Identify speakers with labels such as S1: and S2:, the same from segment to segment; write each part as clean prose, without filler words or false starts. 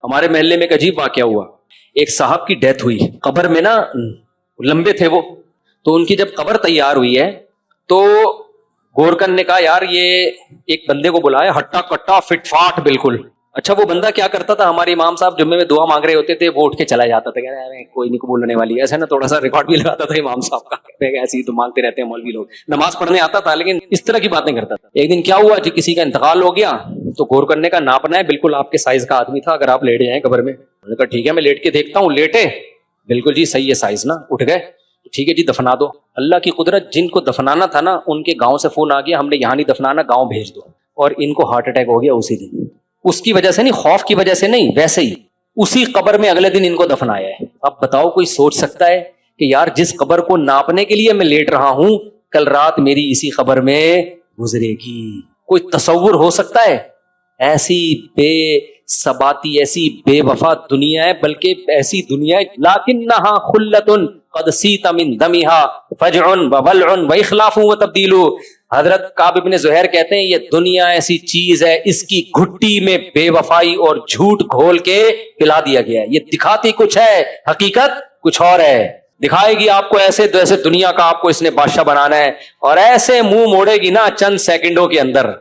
S1: ہمارے محلے میں ایک عجیب واقعہ ہوا. ایک صاحب کی ڈیتھ ہوئی, قبر میں نا لمبے تھے وہ, تو ان کی جب قبر تیار ہوئی ہے تو گورکن نے کہا یار یہ ایک بندے کو بلایا, ہٹا کٹا فٹ فاٹ بالکل. اچھا وہ بندہ کیا کرتا تھا, ہمارے امام صاحب جمعے میں دعا مانگ رہے ہوتے تھے, وہ اٹھ کے چلا جاتا تھا, کہہ رہے کوئی نہیں بولنے والی ہے, ایسا نا تھوڑا سا ریکارڈ بھی لگاتا تھا امام صاحب کا, ایسے ہی تو مانگتے رہتے ہیں مولوی لوگ. نماز پڑھنے آتا تھا لیکن اس طرح کی باتیں کرتا تھا. ایک دن کیا ہوا جی, کسی کا انتقال ہو گیا تو غور کرنے کا ناپنا ہے, بالکل آپ کے سائز کا آدمی تھا, اگر آپ لیٹ جائیں قبر میں. انہوں نے کہا ٹھیک ہے میں لیٹ کے دیکھتا ہوں. لیٹے, بالکل جی صحیح ہے سائز نا, اٹھ گئے, ٹھیک ہے جی دفنا دو. اللہ کی قدرت, جن کو دفنانا تھا نا ان کے گاؤں سے فون آ گیا, ہم نے یہاں نہیں دفنانا, گاؤں بھیج دو. اور ان کو ہارٹ اٹیک ہو گیا اسی دن. اس کی وجہ سے نہیں, خوف کی وجہ سے نہیں, ویسے ہی اسی قبر میں اگلے دن ان کو دفنایا ہے. اب بتاؤ کوئی سوچ سکتا ہے کہ یار جس قبر کو ناپنے کے لیے میں لیٹ رہا ہوں کل رات میری اسی قبر میں گزرے گی؟ کوئی تصور ہو سکتا ہے؟ ایسی بے ثباتی, ایسی بے وفا دنیا ہے, بلکہ ایسی دنیا ہے لیکنھا خلۃ قد سیت من دمھا فجع وولع واخلاف وتبدیل. حضرت کعب بن زہیر کہتے ہیں یہ دنیا ایسی چیز ہے, اس کی گھٹی میں بے وفائی اور جھوٹ گھول کے پلا دیا گیا ہے. یہ دکھاتی کچھ ہے, حقیقت کچھ اور ہے. دکھائے گی آپ کو ایسے ایسے دنیا کا آپ کو اس نے بادشاہ بنانا ہے, اور ایسے منہ موڑے گی نا چند سیکنڈوں کے اندر,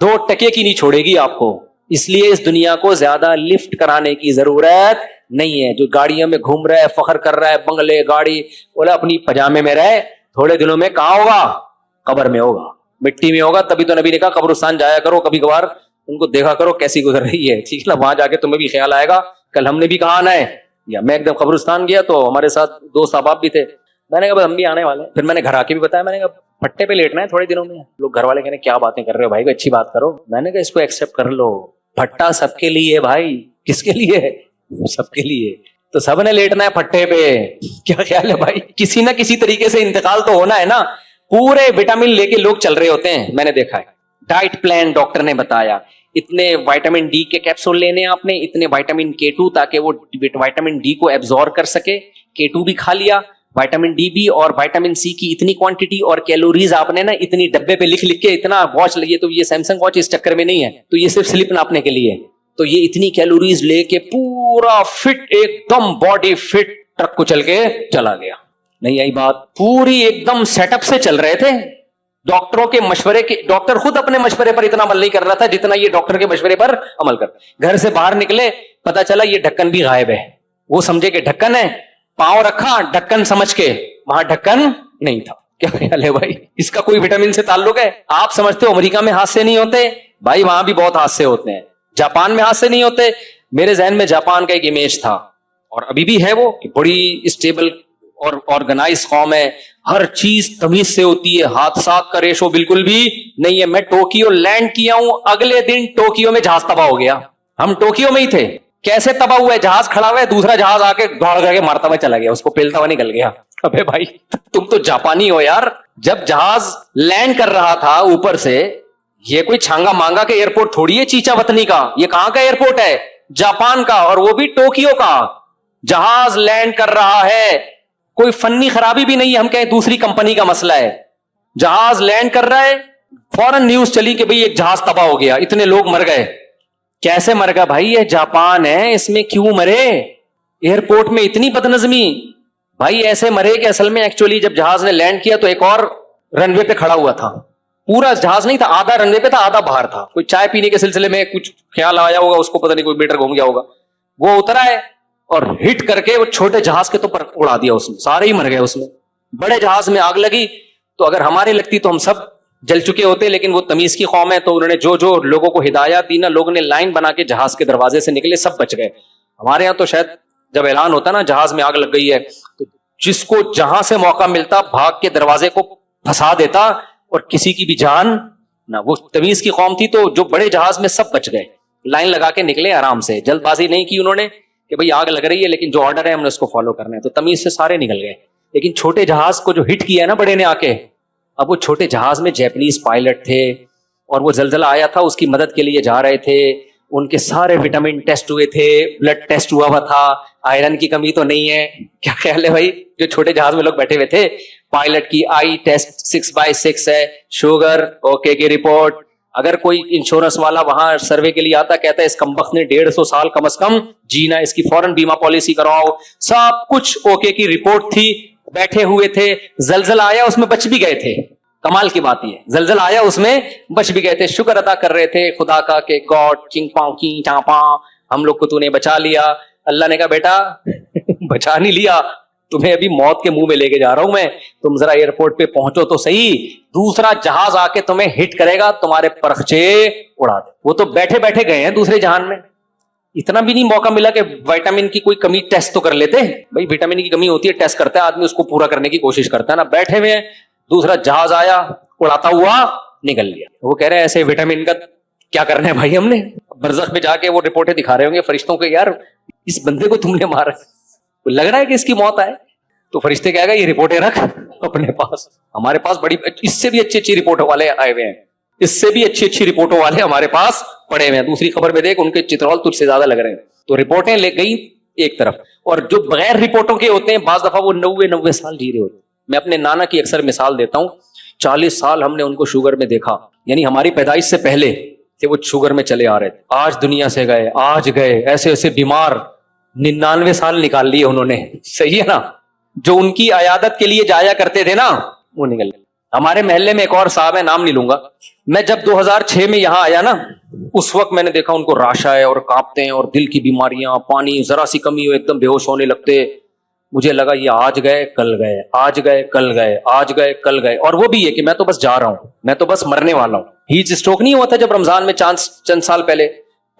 S1: 2 ٹکے کی نہیں چھوڑے گی آپ کو. اس لیے اس دنیا کو زیادہ لفٹ کرانے کی ضرورت نہیں ہے. جو گاڑیوں میں گھوم رہا ہے, فخر کر رہا ہے, بنگلے گاڑی, بولا اپنی پجامے میں رہے, تھوڑے دنوں میں کہاں ہوگا؟ قبر میں ہوگا, مٹی میں ہوگا. تبھی تو نبی نے کہا قبرستان جایا کرو کبھی کبھار, ان کو دیکھا کرو کیسی گزر رہی ہے, ٹھیک ہے نا, وہاں جا کے تمہیں بھی خیال آئے گا کل ہم نے بھی کہاں آنا ہے. یا میں ایک دم قبرستان گیا تو ہمارے ساتھ 2 احباب بھی تھے, میں نے کہا ہم بھی آنے والے ہیں. پھر میں نے گھر آ کے بھی بتایا, میں نے کہا پٹے پہ لیٹنا ہے تھوڑے دنوں میں. لوگ گھر والے کہنے کیا باتیں کر رہے ہو بھائی, کوئی اچھی بات کرو. میں نے کہا اس کو ایکسپٹ کر لو, پھٹا سب کے لیے بھائی. کس کے لیے؟ سب کے لیے. تو سب نے لیٹنا ہے پھٹے پہ. کیا خیال ہے بھائی؟ کسی نہ کسی طریقے سے انتقال تو ہونا ہے نا. پورے وٹامن لے کے لوگ چل رہے ہوتے ہیں, میں نے دیکھا ہے. ڈائٹ پلان ڈاکٹر نے بتایا, اتنے وائٹامن ڈی کے کیپسول لینے آپ نے, اتنے وائٹامن K2 تاکہ وہ وائٹامن ڈی کو ایبزارب کر سکے. K2 بھی کھا لیا, وائٹامن ڈی بھی, اور وائٹامن سی کی اتنی کوانٹٹی, اور کیلوریز آپ نے نا اتنی ڈبے پہ لکھ کے, اتنا واچ لگیے. تو یہ سیمسنگ واچ اس چکر میں نہیں ہے, تو یہ صرف سلپ ناپنے کے لیے. تو یہ اتنی کیلوریز لے کے پورا فٹ, ایک دم باڈی فٹ, ٹرک کو چل کے چلا گیا. نہیں آئی بات؟ پوری ایک دم سیٹ اپ سے چل رہے تھے. ڈاکٹروں کے مشورے کے, ڈاکٹر خود اپنے مشورے پر اتنا عمل نہیں کر رہا تھا جتنا یہ ڈاکٹر کے مشورے پر عمل کر. گھر سے باہر نکلے, پتا چلا یہ ڈھکن بھی غائب ہے. وہ سمجھے کہ ڈھکن ہے, پاؤں رکھا ڈھکن سمجھ کے, وہاں ڈھکن نہیں تھا. کیا خیال ہے بھائی؟ اس کا کوئی وٹامن سے تعلق ہے؟ آپ سمجھتے ہو امریکہ میں حادثے نہیں ہوتے؟ بھائی وہاں بھی بہت حادثے ہوتے ہیں. جاپان میں حادثے نہیں ہوتے؟ میرے ذہن میں جاپان کا ایک امیج تھا, اور ابھی بھی ہے, وہ بڑی اسٹیبل اور آرگنائز قوم ہے, ہر چیز تمیز سے ہوتی ہے, حادثات کا ریشو بالکل بھی نہیں ہے. میں ٹوکیو لینڈ کیا ہوں, اگلے دن ٹوکیو میں جہاز تباہ ہو گیا. ہم ٹوکیو میں ہی تھے. کیسے تباہ ہوا ہے؟ جہاز کھڑا ہوا ہے, دوسرا جہاز آ کے دوڑ کر کے مارتا ہوا چلا گیا, اس کو پیلتا ہوا نکل گیا. ابے بھائی تم تو جاپانی ہو یار. جب جہاز لینڈ کر رہا تھا اوپر سے, یہ کوئی چھانگا مانگا کے ایئرپورٹ تھوڑی ہے چیچا وطنی کا, یہ کہاں کا ایئرپورٹ ہے؟ جاپان کا, اور وہ بھی ٹوکیو کا. جہاز لینڈ کر رہا ہے, کوئی فنی خرابی بھی نہیں ہے, ہم کہیں دوسری کمپنی کا مسئلہ ہے. جہاز لینڈ کر رہا ہے, فوراً نیوز چلی کہ بھئی ایک جہاز تباہ ہو گیا, اتنے لوگ مر گئے. کیسے مر گیا بھائی؟ یہ جاپان ہے, اس میں کیوں مرے؟ ایئرپورٹ میں اتنی بدنظمی. بھائی ایسے مرے کہ اصل میں ایکچولی جب جہاز نے لینڈ کیا تو ایک اور رن وے پہ کھڑا ہوا تھا. پورا جہاز نہیں تھا, آدھا رن وے پہ تھا, آدھا باہر تھا. کوئی چائے پینے کے سلسلے میں کچھ خیال آیا ہوگا اس کو, پتہ نہیں کوئی میٹر گھوم گیا ہوگا, وہ اترا ہے اور ہٹ کر کے وہ چھوٹے جہاز کے تو پر اڑا دیا اس نے, سارے ہی مر گئے اس میں. بڑے جہاز میں آگ لگی تو اگر ہماری لگتی تو ہم سب جل چکے ہوتے, لیکن وہ تمیز کی قوم ہے تو انہوں نے جو لوگوں کو ہدایات دی نا, لوگوں نے لائن بنا کے جہاز کے دروازے سے نکلے, سب بچ گئے. ہمارے یہاں تو شاید جب اعلان ہوتا نا جہاز میں آگ لگ گئی ہے تو جس کو جہاں سے موقع ملتا بھاگ کے دروازے کو پھنسا دیتا, اور کسی کی بھی جان نہ. وہ تمیز کی قوم تھی تو جو بڑے جہاز میں سب بچ گئے, لائن لگا کے نکلے آرام سے, جلد بازی نہیں کی انہوں نے کہ بھئی آگ لگ رہی ہے لیکن جو آرڈر ہے ہم نے اس کو فالو کرنا ہے, تو تمیز سے سارے نکل گئے. لیکن چھوٹے جہاز کو جو ہٹ کیا ہے نا بڑے نے آ کے, اب وہ چھوٹے جہاز میں جیپنیز پائلٹ تھے اور وہ زلزلہ آیا تھا اس کی مدد کے لیے جا رہے تھے. ان کے سارے وٹامن ٹیسٹ ہوئے تھے, بلڈ ٹیسٹ ہوا تھا, آئرن کی کمی تو نہیں ہے. کیا خیال ہے بھائی؟ جو چھوٹے جہاز میں لوگ بیٹھے ہوئے تھے, پائلٹ کی آئی ٹیسٹ 6/6 ہے, شوگر اوکے کی رپورٹ, اگر کوئی انشورنس والا وہاں سروے کے لیے آتا, کہتا ہے اس کمبخت نے 150 سال کم از کم جینا, اس کی فوراً بیمہ پالیسی کرواؤ, سب کچھ اوکے کی رپورٹ تھی, بیٹھے ہوئے تھے, زلزلہ آیا اس میں بچ بھی گئے تھے. کمال کی بات یہ, زلزلہ آیا اس میں بچ بھی گئے تھے, شکر ادا کر رہے تھے خدا کا کہ گاڈ چنگ پاؤں کی چاپاں, ہم لوگ کو تو نے بچا لیا. اللہ نے کہا بیٹا بچا نہیں لیا, تمہیں ابھی موت کے منہ میں لے کے جا رہا ہوں میں, تم ذرا ایئرپورٹ پہ پہنچو تو صحیح, دوسرا جہاز آ کے تمہیں ہٹ کرے گا, تمہارے پرخچے اڑا دے. وہ تو بیٹھے بیٹھے گئے ہیں دوسرے جہان میں, اتنا بھی نہیں موقع ملا کہ وٹامن کی کوئی کمی ٹیسٹ تو کر لیتے. بھائی وٹامن کی کمی ہوتی ہے, ٹیسٹ کرتا ہے آدمی, اس کو پورا کرنے کی کوشش کرتا ہے نا. بیٹھے ہوئے دوسرا جہاز آیا, اڑاتا ہوا نکل گیا. وہ کہہ رہے ہیں ایسے وٹامن کا کیا کرنا ہے بھائی ہم نے. برزخ میں جا کے وہ رپورٹیں دکھا رہے ہوں گے فرشتوں کے, یار اس بندے کو تم نے مارا, لگ رہا ہے کہ اس کی موت آئے. تو فرشتے کہے گا یہ رپورٹیں رکھ اپنے پاس, ہمارے پاس بڑی اس سے بھی اچھی اچھی رپورٹوں والے آئے ہوئے ہیں, اس سے بھی اچھی اچھی رپورٹوں والے ہمارے پاس پڑے ہوئے ہیں. دوسری خبر میں دیکھ ان کے چترول تجھ سے زیادہ لگ رہے ہیں. تو رپورٹیں لے گئی ایک طرف, اور جو بغیر رپورٹوں کے ہوتے ہیں بعض دفعہ وہ 90 سال جی رہے ہوتے ہیں. میں اپنے نانا کی اکثر مثال دیتا ہوں, 40 سال ہم نے ان کو شوگر میں دیکھا, یعنی ہماری پیدائش سے پہلے کہ وہ شوگر میں چلے آ رہے تھے, آج دنیا سے گئے, آج گئے, ایسے ایسے بیمار, 99 سال نکال لیے انہوں نے. صحیح ہے نا, جو ان کی عیادت کے لیے جایا کرتے تھے نا وہ نکل گئے. ہمارے محلے میں ایک اور صاحب ہے, نام نہیں لوں گا, میں جب 2006 میں یہاں آیا نا, اس وقت میں نے دیکھا ان کو راشا ہے اور کانپتے ہیں اور دل کی بیماریاں, پانی ذرا سی کمی ہو ایک دم بے ہوش ہونے لگتے. مجھے لگا یہ آج گئے کل گئے, آج گئے کل گئے, آج گئے کل گئے. اور وہ بھی یہ کہ میں تو بس جا رہا ہوں, میں تو بس مرنے والا ہوں. ہیٹ اسٹروک نہیں ہوا تھا جب رمضان میں چند سال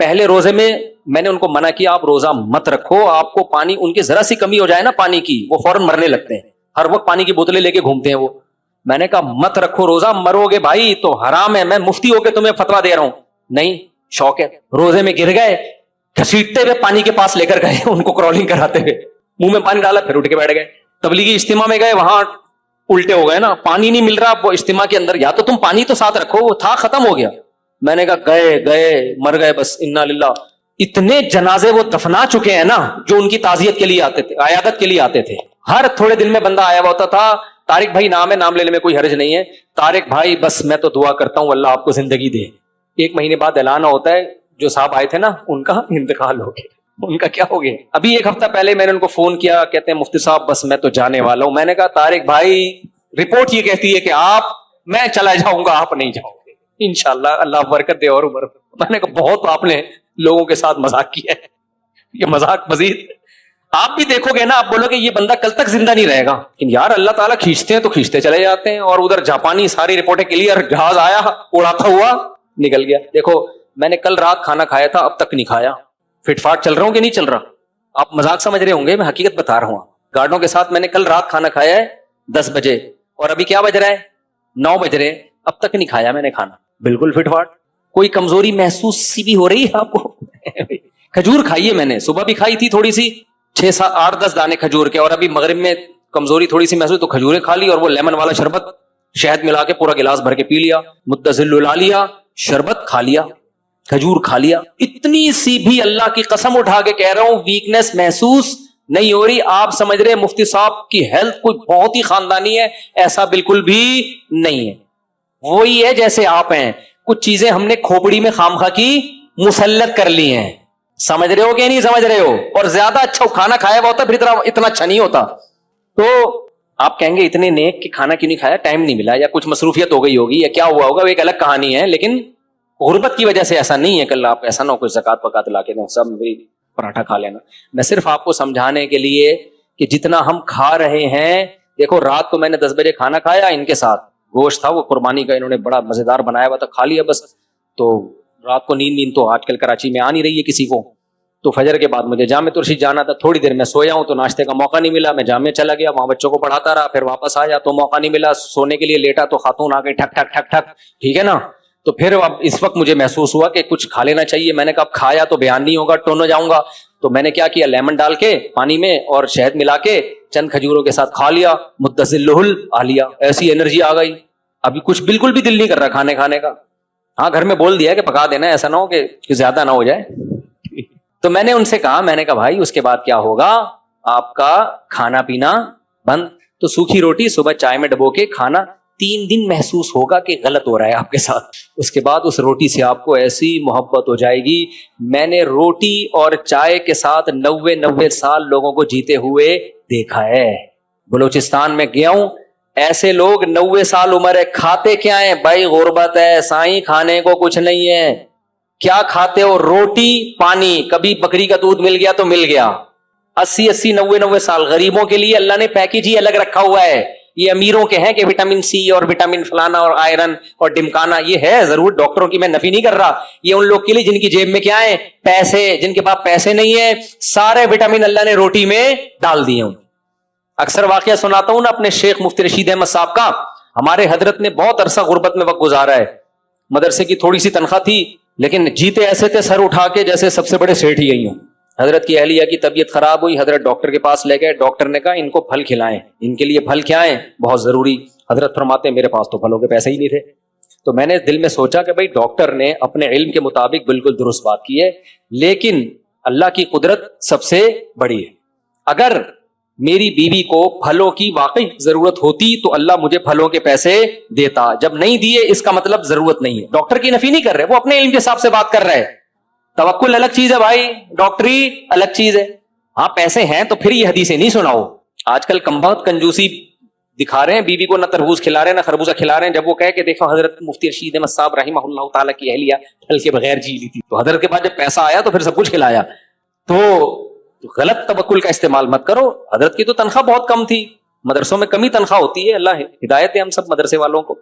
S1: پہلے روزے میں نے ان کو منع کیا آپ روزہ مت رکھو, آپ کو پانی, ان کی ذرا سی کمی ہو جائے نا پانی کی, وہ فوراً مرنے لگتے ہیں, ہر وقت پانی کی بوتلیں لے کے گھومتے ہیں وہ. میں نے کہا مت رکھو روزہ, مرو گے بھائی تو حرام ہے, میں مفتی ہو کے تمہیں فتوا دے رہا ہوں. نہیں, شوق ہے. روزے میں گر گئے, گھسیٹتے ہوئے پانی کے پاس لے کر گئے, ان کو کرالنگ کراتے ہوئے, منہ میں پانی ڈالا پھر اٹھ کے بیٹھ گئے. تبلیغی اجتماع میں گئے, وہاں الٹے ہو گئے نا, پانی نہیں مل رہا وہ اجتماع کے اندر, یا تو تم پانی تو ساتھ رکھو, وہ تھا ختم ہو گیا. میں نے کہا گئے مر گئے بس, انا للہ. اتنے جنازے وہ دفنا چکے ہیں نا جو ان کی تعزیت کے لیے آتے تھے, عیادت کے لیے آتے تھے. ہر تھوڑے دن میں بندہ آیا ہوا ہوتا تھا, طارق بھائی نام ہے, نام لینے میں کوئی حرج نہیں ہے, طارق بھائی بس میں تو دعا کرتا ہوں اللہ آپ کو زندگی دے. 1 مہینے بعد اعلان ہوتا ہے جو صاحب آئے تھے نا ان کا انتقال ہو گیا. ان کا کیا ہو گیا؟ ابھی 1 ہفتہ پہلے میں نے ان کو فون کیا, کہتے ہیں مفتی صاحب بس میں تو جانے والا ہوں. میں نے کہا طارق بھائی رپورٹ یہ کہتی ہے کہ میں چلا جاؤں گا, آپ نہیں جاؤ گے انشاءاللہ, اللہ برکت دے اور عمر. میں نے کہا بہت آپ نے لوگوں کے ساتھ مذاق کیا ہے, یہ مذاق مزید آپ بھی دیکھو گے نا, آپ بولو کہ یہ بندہ کل تک زندہ نہیں رہے گا, لیکن یار اللہ تعالیٰ کھینچتے ہیں تو کھینچتے چلے جاتے ہیں. اور ادھر جاپانی ساری رپورٹیں کلیئر, جہاز آیا اڑاتا ہوا نکل گیا. دیکھو میں نے کل رات کھانا کھایا تھا, اب تک نہیں کھایا. فٹ فاٹ چل رہا ہوں کہ نہیں چل رہا؟ آپ مذاق سمجھ رہے ہوں گے, میں حقیقت بتا رہا ہوں. گارڈوں کے ساتھ میں نے کل رات کھانا کھایا ہے 10 بجے, اور ابھی کیا بج رہا ہے 9 بج رہے, اب تک نہیں کھایا میں نے کھانا. بالکل فٹ فاٹ. کوئی کمزوری محسوس سی بھی ہو رہی ہے آپ کو؟ کھجور کھائیے, میں نے صبح بھی کھائی تھی تھوڑی سی, 6-8-10 دانے کھجور کے, اور ابھی مغرب میں کمزوری تھوڑی سی محسوس تو کھجوریں کھا لی, اور وہ لیمن والا شربت شہد ملا کے پورا گلاس بھر کے پی لیا, متصل الا لیا, شربت کھا لیا, کھجور کھا لیا. اتنی سی بھی اللہ کی قسم اٹھا کے کہہ رہا ہوں ویکنس محسوس نہیں ہو رہی. آپ سمجھ رہے مفتی صاحب کی ہیلتھ کوئی بہت ہی خاندانی ہے, ایسا بالکل بھی نہیں ہے. وہی ہے جیسے آپ ہیں, کچھ چیزیں ہم نے کھوپڑی میں خامخواہ کی مسلط کر لی ہیں. سمجھ رہے ہو کہ نہیں سمجھ رہے ہو؟ اور زیادہ اچھا کھانا کھایا ہوا ہوتا پھر اتنا اچھا نہیں ہوتا. تو آپ کہیں گے اتنے نیک کہ کھانا کیوں نہیں کھایا, ٹائم نہیں ملا, یا کچھ مصروفیت ہو گئی ہوگی, یا کیا ہوا ہوگا, وہ ایک الگ کہانی ہے. لیکن غربت کی وجہ سے ایسا نہیں ہے. کل آپ ایسا نہ ہو کچھ زکات پکات لا کے دیں سب میری پراٹھا کھا لینا. میں صرف آپ کو سمجھانے کے لیے کہ جتنا ہم کھا رہے ہیں, دیکھو رات کو میں نے 10 بجے کھانا کھایا, ان کے ساتھ گوشت تھا وہ قربانی کا, انہوں نے بڑا مزیدار بنایا ہوا تھا, کھا لیا بس. تو رات کو نیند تو آج کل کراچی میں آ نہیں رہی ہے کسی کو. تو فجر کے بعد مجھے جامع ترشید جانا تھا, تھوڑی دیر میں سویا ہوں تو ناشتے کا موقع نہیں ملا, میں جامع چلا گیا, وہاں بچوں کو پڑھاتا رہا, پھر واپس آیا تو موقع نہیں ملا, سونے کے لیے لیٹا تو خاتون آ گئی ٹھک ٹھک ٹھک ٹھک, ٹھیک ہے نا. تو پھر اب اس وقت مجھے محسوس ہوا کہ کچھ کھا لینا چاہیے. میں نے کہا کھایا تو بیان نہیں ہوگا, ٹون ہو جاؤں گا. تو میں نے کیا کیا, لیمن ڈال کے پانی میں اور شہد ملا کے چند کھجوروں کے ساتھ کھا لیا, متصل آ لیا, ایسی انرجی آ گئی. ابھی کچھ بالکل بھی دل نہیں کر رہا کھانے کا. ہاں گھر میں بول دیا کہ پکا دینا, ایسا نہ ہو کہ زیادہ نہ ہو جائے. تو میں نے ان سے کہا, میں نے کہا بھائی اس کے بعد کیا ہوگا, آپ کا کھانا پینا بند. تو سوکھی روٹی صبح چائے میں ڈبو کے کھانا, 3 دن محسوس ہوگا کہ غلط ہو رہا ہے آپ کے ساتھ. اس کے بعد اس روٹی سے آپ کو ایسی محبت ہو جائے گی. میں نے روٹی اور چائے کے ساتھ 90 سال لوگوں کو جیتے ہوئے دیکھا ہے. بلوچستان میں گیا ہوں, ایسے لوگ 90 سال عمر ہے, کھاتے کیا ہیں بھائی؟ غربت ہے سائیں, کھانے کو کچھ نہیں ہے. کیا کھاتے ہو؟ روٹی پانی, کبھی بکری کا دودھ مل گیا تو مل گیا. 80 90 سال. غریبوں کے لیے اللہ نے پیکیج ہی الگ رکھا ہوا ہے. یہ امیروں کے ہیں کہ وٹامن سی اور وٹامن فلانا اور آئرن اور ڈمکانا, یہ ہے ضرور, ڈاکٹروں کی میں نفی نہیں کر رہا. یہ ان لوگ کے لیے جن کی جیب میں کیا ہے؟ پیسے. جن کے پاس پیسے نہیں ہے, سارے وٹامن اللہ نے روٹی میں ڈال دیے. اکثر واقعہ سناتا ہوں نا اپنے شیخ مفتی رشید احمد صاحب کا. ہمارے حضرت نے بہت عرصہ غربت میں وقت گزارا ہے. مدرسے کی تھوڑی سی تنخواہ تھی, لیکن جیتے ایسے تھے سر اٹھا کے جیسے سب سے بڑے سیٹھ ہی گئی ہوں. حضرت کی اہلیہ کی طبیعت خراب ہوئی, حضرت ڈاکٹر کے پاس لے گئے. ڈاکٹر نے کہا ان کو پھل کھلائیں, ان کے لیے پھل کیا ہیں بہت ضروری. حضرت فرماتے ہیں میرے پاس تو پھلوں کے پیسے ہی نہیں تھے. تو میں نے دل میں سوچا کہ بھائی ڈاکٹر نے اپنے علم کے مطابق بالکل درست بات کی ہے, لیکن اللہ کی قدرت سب سے بڑی ہے. اگر میری بیوی کو پھلوں کی واقعی ضرورت ہوتی تو اللہ مجھے پھلوں کے پیسے دیتا. جب نہیں دیے اس کا مطلب ضرورت نہیں ہے. ڈاکٹر کی نفی نہیں کر رہے, وہ اپنے علم کے حساب سے بات کر رہے ہیں. توکل الگ چیز ہے بھائی, ڈاکٹری الگ چیز ہے. ہاں پیسے ہیں تو پھر یہ حدیثیں نہیں سناؤ. آج کل بہت کنجوسی دکھا رہے ہیں, بیوی کو نہ تربوز کھلا رہے ہیں نہ خربوزہ کھلا رہے ہیں. جب وہ کہے کہ دیکھو حضرت مفتی رشید احمد صاحب رحمہ اللہ تعالیٰ کی اہلیہ پھل کے بغیر جی لی تھی, تو حضرت کے پاس جب پیسہ آیا تو پھر سب کچھ کھلایا. تو غلط توکل کا استعمال مت کرو. حضرت کی تو تنخواہ بہت کم تھی, مدرسوں میں کمی تنخواہ ہوتی ہے, اللہ ہدایت ہے ہم سب مدرسے والوں کو.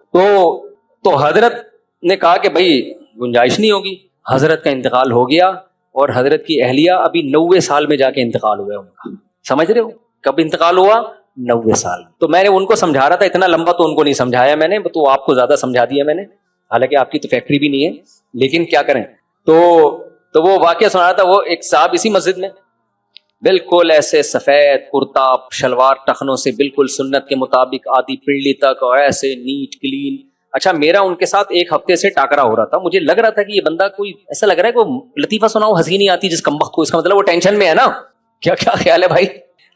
S1: تو حضرت نے کہا کہ بھائی گنجائش نہیں ہوگی. حضرت کا انتقال ہو گیا اور حضرت کی اہلیہ ابھی 90 سال میں جا کے انتقال ہوا ان کا. سمجھ رہے ہو کب انتقال ہوا؟ 90 سال. تو میں نے ان کو سمجھا رہا تھا, اتنا لمبا تو ان کو نہیں سمجھایا میں نے, تو آپ کو زیادہ سمجھا دیا میں نے, حالانکہ آپ کی تو فیکٹری بھی نہیں ہے, لیکن کیا کریں. تو وہ واقعہ سنا رہا تھا. وہ ایک صاحب اسی مسجد میں بالکل ایسے سفید کرتا شلوار ٹخنوں سے بالکل سنت کے مطابق آدھی پنڈلی تک اور ایسے نیٹ کلین. اچھا میرا ان کے ساتھ ایک ہفتے سے ٹاکرا ہو رہا تھا. مجھے لگ رہا تھا کہ یہ بندہ کوئی ایسا لگ رہا ہے کہ لطیفہ سناؤ ہنسی نہیں آتی جس کمبخت کو, اس کا مطلب وہ ٹینشن میں ہے نا. کیا خیال ہے بھائی؟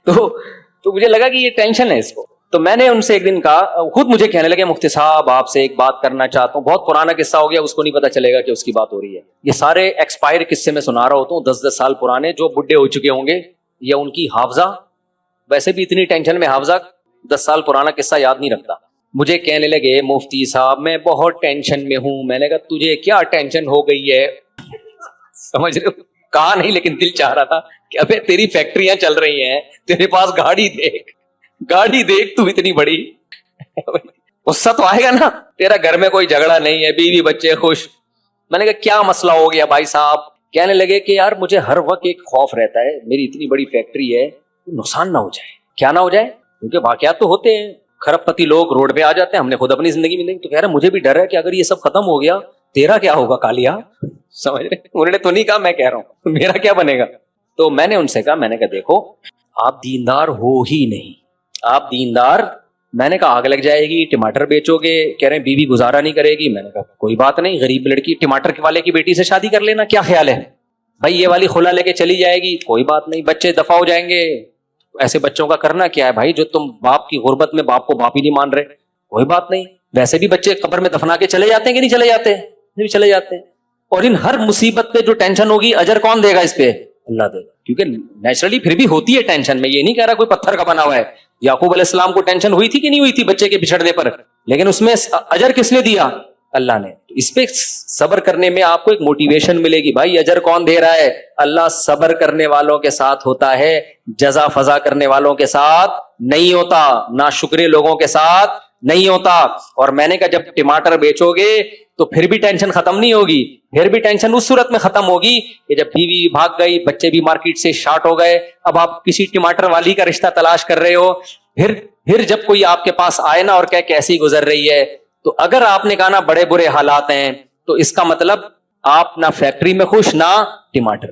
S1: تو مجھے لگا کہ یہ ٹینشن ہے اس کو. تو میں نے ان سے ایک دن کہا, خود مجھے کہنے لگے مفتی صاحب آپ سے ایک بات کرنا چاہتا ہوں. بہت پرانا قصہ ہو گیا, اس کو نہیں پتا چلے گا کہ اس کی بات ہو رہی ہے. یہ سارے ایکسپائر قصے میں سنا رہا ہوتا ہوں, 10 سال پرانے, جو بڈھے ہو چکے ہوں گے یا ان کی حافظہ, ویسے بھی اتنی ٹینشن میں حافظہ 10 سال پرانا قصہ یاد نہیں رکھتا. مجھے کہنے لگے مفتی صاحب میں بہت ٹینشن میں ہوں. میں نے کہا تجھے کیا ٹینشن ہو گئی ہے؟ سمجھ رہے ہو, کہا نہیں لیکن دل چاہ رہا تھا کہ ابے تیری فیکٹریاں چل رہی ہیں, تیرے پاس گاڑی دیکھ تو اتنی بڑی, غصہ تو آئے گا نا. تیرا گھر میں کوئی جھگڑا نہیں ہے, بیوی بچے خوش. میں نے کہا کیا مسئلہ ہو گیا بھائی صاحب؟ کہنے لگے کہ یار مجھے ہر وقت ایک خوف رہتا ہے, میری اتنی بڑی فیکٹری ہے, نقصان نہ ہو جائے. کیا نہ ہو جائے؟ کیونکہ واقعات تو ہوتے ہیں, کھرب پتی لوگ روڈ پہ آ جاتے ہیں, ہم نے خود اپنی زندگی میں دیکھی. تو کہہ رہا مجھے بھی ڈر ہے کہ اگر یہ سب ختم ہو گیا تیرا کیا ہوگا کالیا. سمجھ رہے, انہوں نے تو نہیں کہا, میں کہہ رہا ہوں میرا کیا بنے گا. تو میں نے ان سے کہا, میں نے کہا دیکھو آپ دیندار ہو ہی نہیں, آپ دیندار. میں نے کہا آگ لگ جائے گی, ٹماٹر بیچو گے, کہہ رہے ہیں بیوی گزارا نہیں کرے گی. میں نے کہا کوئی بات نہیں, غریب لڑکی ٹماٹر والے کی بیٹی سے شادی کر لینا, کیا خیال ہے بھائی؟ یہ والی خلا لے کے چلی جائے گی, کوئی بات نہیں, بچے دفع ہو جائیں گے. ایسے بچوں کا کرنا کیا ہے بھائی, جو تم باپ کی غربت میں باپ کو باپ ہی نہیں مان رہے, کوئی بات نہیں. ویسے بھی بچے قبر میں دفنا کے چلے جاتے ہیں کہ نہیں چلے جاتے؟ بھی چلے جاتے ہیں. اور ان ہر مصیبت پہ جو ٹینشن ہوگی اجر کون دے گا اس پہ؟ اللہ دے گا. کیونکہ نیچرلی پھر بھی ہوتی ہے ٹینشن. میں یہ نہیں کہہ رہا کوئی پتھر کا بنا ہوا ہے. یعقوب علیہ السلام کو ٹینشن ہوئی تھی کہ نہیں ہوئی تھی بچے کے بچھڑنے پر, لیکن اس میں اجر کس نے دیا؟ اللہ نے. اس پہ صبر کرنے میں آپ کو ایک موٹیویشن ملے گی. بھائی اجر کون دے رہا ہے؟ اللہ صبر کرنے والوں کے ساتھ ہوتا ہے, جزا فضا کرنے والوں کے ساتھ نہیں ہوتا, ناشکرے لوگوں کے ساتھ نہیں ہوتا. اور میں نے کہا جب ٹماٹر بیچو گے تو پھر بھی ٹینشن ختم نہیں ہوگی. پھر بھی ٹینشن اس صورت میں ختم ہوگی کہ جب بیوی بھاگ گئی, بچے بھی مارکیٹ سے شارٹ ہو گئے, اب آپ کسی ٹماٹر والی کا رشتہ تلاش کر رہے ہو. پھر جب کوئی آپ کے پاس آئے نا اور کہ کیسی گزر رہی ہے, تو اگر آپ نے کہا نا بڑے برے حالات ہیں, تو اس کا مطلب آپ نہ فیکٹری میں خوش نہ ٹماٹر.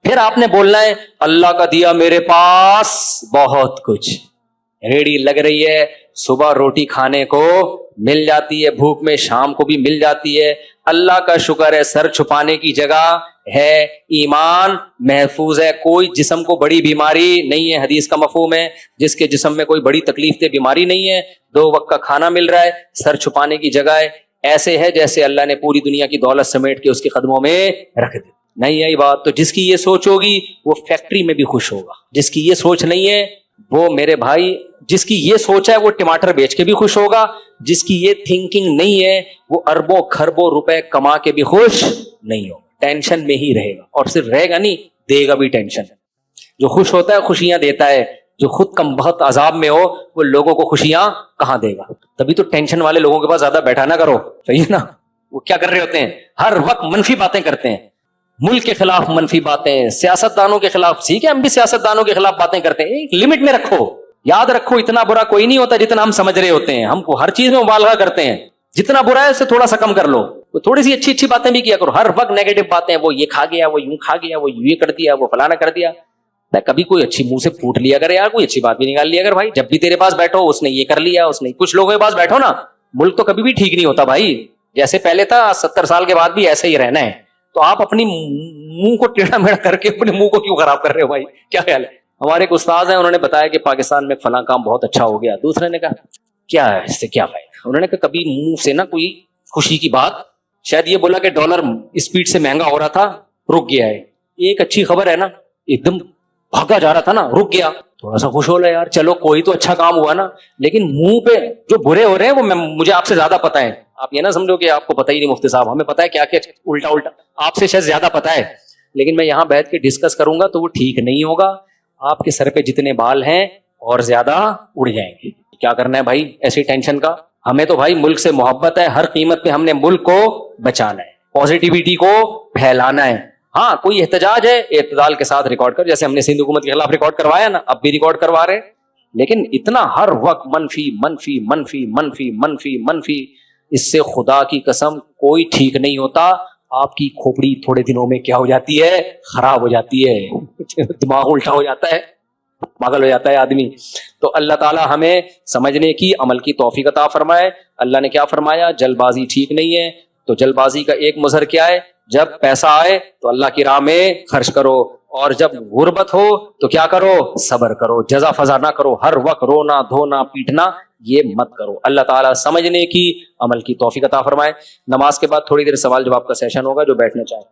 S1: پھر آپ نے بولنا ہے اللہ کا دیا میرے پاس بہت کچھ, ریڑی لگ رہی ہے, صبح روٹی کھانے کو مل جاتی ہے, بھوک میں شام کو بھی مل جاتی ہے, اللہ کا شکر ہے, سر چھپانے کی جگہ ہے, ایمان محفوظ ہے, کوئی جسم کو بڑی بیماری نہیں ہے. حدیث کا مفہوم ہے جس کے جسم میں کوئی بڑی تکلیف دہ بیماری نہیں ہے, 2 وقت کا کھانا مل رہا ہے, سر چھپانے کی جگہ ہے, ایسے ہے جیسے اللہ نے پوری دنیا کی دولت سمیٹ کے اس کے قدموں میں رکھ دی. نہیں ہے بات. تو جس کی یہ سوچ ہوگی وہ فیکٹری میں بھی خوش ہوگا. جس کی یہ سوچ نہیں ہے وہ میرے بھائی, جس کی یہ سوچ ہے وہ ٹماٹر بیچ کے بھی خوش ہوگا. جس کی یہ تھنکنگ نہیں ہے وہ اربوں خربوں روپے کما کے بھی خوش نہیں ہوگا, ٹینشن میں ہی رہے گا. اور صرف رہے گا نہیں, دے گا بھی ٹینشن. جو خوش ہوتا ہے خوشیاں دیتا ہے, جو خود کم بہت عذاب میں ہو وہ لوگوں کو خوشیاں کہاں دے گا. تبھی تو ٹینشن والے لوگوں کے پاس زیادہ بیٹھا نہ کرو, صحیح ہے نا. وہ کیا کر رہے ہوتے ہیں, ہر وقت منفی باتیں کرتے ہیں, ملک کے خلاف منفی باتیں, سیاست دانوں کے خلاف. ٹھیک ہے ہم بھی سیاست دانوں کے خلاف باتیں کرتے ہیں, ایک لمٹ میں رکھو. یاد رکھو اتنا برا کوئی نہیں ہوتا جتنا ہم سمجھ رہے ہوتے ہیں. ہم کو ہر چیز میں مبالغہ کرتے ہیں, جتنا برا ہے اس سے تھوڑا سا کم کر لو. تو تھوڑی سی اچھی اچھی باتیں بھی کیا کرو. ہر وقت نیگیٹو باتیں, وہ یہ کھا گیا, وہ یوں کھا گیا, وہ یہ کر دیا, وہ فلانا کر دیا. کبھی کوئی اچھی منہ سے پھوٹ لیا کر یار, کوئی اچھی بات بھی نکال لیا کر بھائی. جب بھی تیرے پاس بیٹھو اس نے یہ کر لیا, اس نے. کچھ لوگوں کے پاس بیٹھو نا, ملک تو کبھی بھی ٹھیک نہیں ہوتا بھائی. جیسے پہلے تھا 70 سال کے بعد بھی ایسے ہی رہنا ہے. تو آپ اپنی منہ کو ٹیڑھا میڑھا کر کے اپنے منہ کو کیوں خراب کر رہے ہو بھائی, کیا خیال ہے. ہمارے ایک استاد ہیں, انہوں نے بتایا کہ پاکستان میں فلاں کام بہت اچھا ہو گیا. دوسرے نے کہا کیا ہے اس سے کیا فائدہ. انہوں نے کہا کبھی منہ سے نا کوئی خوشی کی بات, شاید یہ بولا کہ ڈالر اسپیڈ سے مہنگا ہو رہا تھا, رک گیا ہے. ایک اچھی خبر ہے نا, ایک دم بھاگا جا رہا تھا نا, رک گیا, تھوڑا سا خوش ہو رہا ہے یار, چلو کوئی تو اچھا کام ہوا نا. لیکن منہ پہ جو برے ہو رہے ہیں وہ مجھے آپ سے زیادہ پتہ ہے. آپ یہ نہ سمجھو کہ آپ کو پتہ ہی نہیں مفتی صاحب, ہمیں پتہ ہے کیا کیا الٹا الٹا, آپ سے شاید زیادہ پتہ ہے. لیکن میں یہاں بیٹھ کے ڈسکس کروں گا تو وہ ٹھیک نہیں ہوگا. آپ کے سر پہ جتنے بال ہیں اور زیادہ اڑ جائیں گے. کیا کرنا ہے بھائی ایسی ٹینشن کا. ہمیں تو بھائی ملک سے محبت ہے, ہر قیمت پہ ہم نے ملک کو بچانا ہے, پازیٹیوٹی کو پھیلانا ہے. ہاں کوئی احتجاج ہے اعتدال کے ساتھ ریکارڈ کر, جیسے ہم نے سندھ حکومت کے خلاف ریکارڈ کروایا نا, اب بھی ریکارڈ کروا رہے. لیکن اتنا ہر وقت منفی منفی منفی منفی منفی منفی, اس سے خدا کی قسم کوئی ٹھیک نہیں ہوتا. آپ کی کھوپڑی تھوڑے دنوں میں کیا ہو جاتی ہے, خراب ہو جاتی ہے, دماغ الٹا ہو جاتا ہے, پاگل ہو جاتا ہے آدمی. تو اللہ تعالی ہمیں سمجھنے کی عمل کی توفیق عطا فرمائے. اللہ نے کیا فرمایا, جلد بازی ٹھیک نہیں ہے. تو جلد بازی کا ایک مظہر کیا ہے, جب پیسہ آئے تو اللہ کی راہ میں خرچ کرو, اور جب غربت ہو تو کیا کرو, صبر کرو, جزا فضا نہ کرو, ہر وقت رونا دھونا پیٹنا یہ مت کرو. اللہ تعالیٰ سمجھنے کی عمل کی توفیق عطا فرمائے. نماز کے بعد تھوڑی دیر سوال جواب کا سیشن ہوگا, جو بیٹھنا چاہے.